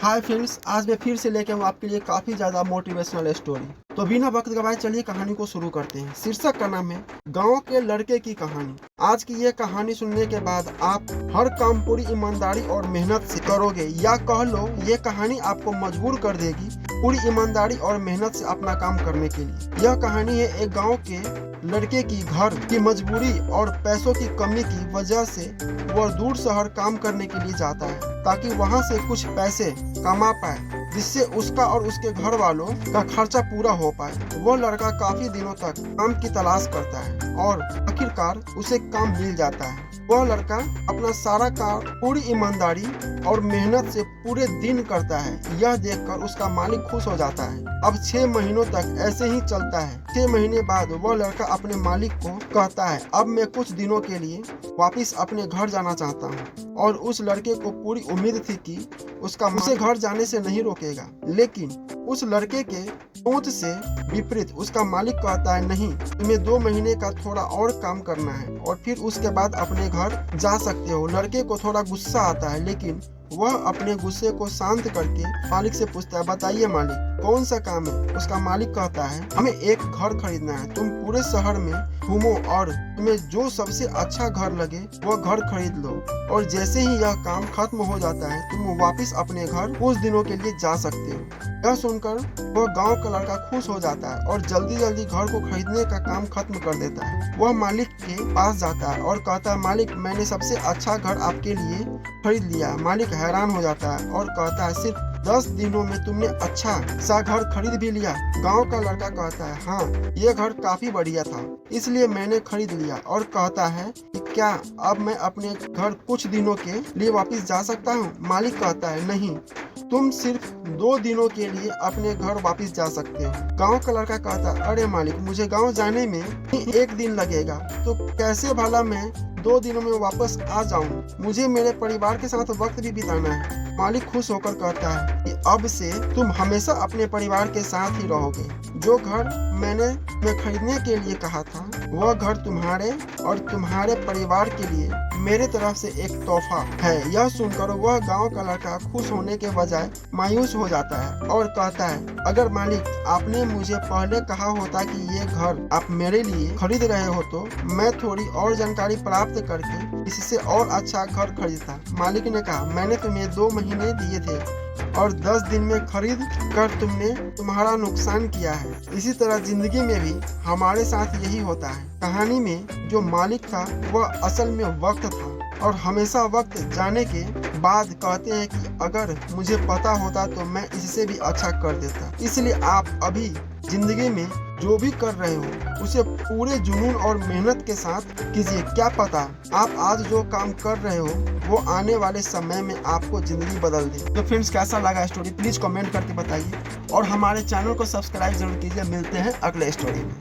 Hi friends, आज मैं फिर से लेके हूँ आपके लिए काफ़ी ज़्यादा मोटिवेशनल स्टोरी। तो बिना वक्त गवाए चलिए कहानी को शुरू करते हैं। शीर्षक का नाम है गांव के लड़के की कहानी। आज की ये कहानी सुनने के बाद आप हर काम पूरी ईमानदारी और मेहनत से करोगे, या कह लो ये कहानी आपको मजबूर कर देगी पूरी ईमानदारी और मेहनत से अपना काम करने के लिए। यह कहानी है एक गाँव के लड़के की घर की मजबूरी और पैसों की कमी की वजह से वह दूर शहर काम करने के लिए जाता है ताकि वहां से कुछ पैसे कमा पाए, जिससे उसका और उसके घर वालों का खर्चा पूरा हो पाए। वह लड़का काफी दिनों तक काम की तलाश करता है और आखिरकार उसे काम मिल जाता है। वह लड़का अपना सारा काम पूरी ईमानदारी और मेहनत से पूरे दिन करता है। यह देखकर उसका मालिक खुश हो जाता है। अब 6 महीनों तक ऐसे ही चलता है। 6 महीने बाद वह लड़का अपने मालिक को कहता है, अब मैं कुछ दिनों के लिए वापिस अपने घर जाना चाहता हूँ। और उस लड़के को पूरी उम्मीद थी कि उसका उसे घर जाने से नहीं रोकेगा, लेकिन उस लड़के के सोच से विपरीत उसका मालिक कहता है, नहीं, तुम्हें 2 महीने का थोड़ा और काम करना है और फिर उसके बाद अपने घर जा सकते हो। लड़के को थोड़ा गुस्सा आता है, लेकिन वह अपने गुस्से को शांत करके मालिक से पूछता है, बताइए मालिक, कौन सा काम है? उसका मालिक कहता है, हमें एक घर खरीदना है। तुम पूरे शहर में घूमो और तुम्हें जो सबसे अच्छा घर लगे वह घर खरीद लो, और जैसे ही यह काम खत्म हो जाता है तुम वापस अपने घर कुछ दिनों के लिए जा सकते हो। यह सुनकर वह गांव का लड़का खुश हो जाता है और जल्दी जल्दी घर को खरीदने का काम खत्म कर देता है। वह मालिक के पास जाता है और कहता है, मालिक, मैंने सबसे अच्छा घर आपके लिए खरीद लिया। मालिक हैरान हो जाता है और कहता है, सिर्फ 10 दिनों में तुमने अच्छा सा घर खरीद भी लिया? गांव का लड़का कहता है, हाँ, ये घर काफी बढ़िया था, इसलिए मैंने खरीद लिया। और कहता है कि क्या अब मैं अपने घर कुछ दिनों के लिए वापस जा सकता हूँ? मालिक कहता है, नहीं, तुम सिर्फ 2 दिनों के लिए अपने घर वापस जा सकते हो। गांव का लड़का कहता है, अरे मालिक, मुझे गांव जाने में 1 दिन लगेगा, तो कैसे भला मैं 2 दिनों में वापस आ जाऊं? मुझे मेरे परिवार के साथ वक्त भी बिताना है। मालिक खुश होकर कहता है कि अब से तुम हमेशा अपने परिवार के साथ ही रहोगे। जो घर मैंने खरीदने के लिए कहा था वह घर तुम्हारे और तुम्हारे परिवार के लिए मेरे तरफ से एक तोहफा है। यह सुनकर वह गांव का लड़का खुश होने के बजाय मायूस हो जाता है और कहता है, अगर मालिक आपने मुझे पहले कहा होता कि ये घर आप मेरे लिए खरीद रहे हो तो मैं थोड़ी और जानकारी प्राप्त करके इससे और अच्छा घर खरीदता। मालिक ने कहा, मैंने तुम्हें 2 महीने दिए थे और 10 दिन में खरीद कर तुमने तुम्हारा नुकसान किया है। इसी तरह जिंदगी में भी हमारे साथ यही होता है। कहानी में जो मालिक था वह असल में वक्त था, और हमेशा वक्त जाने के बाद कहते हैं कि अगर मुझे पता होता तो मैं इससे भी अच्छा कर देता। इसलिए आप अभी जिंदगी में जो भी कर रहे हो उसे पूरे जुनून और मेहनत के साथ कीजिए। क्या पता आप आज जो काम कर रहे हो वो आने वाले समय में आपको जिंदगी बदल दे। तो फ्रेंड्स, कैसा लगा स्टोरी प्लीज कमेंट करके बताइए और हमारे चैनल को सब्सक्राइब जरूर कीजिए। मिलते हैं अगले स्टोरी में।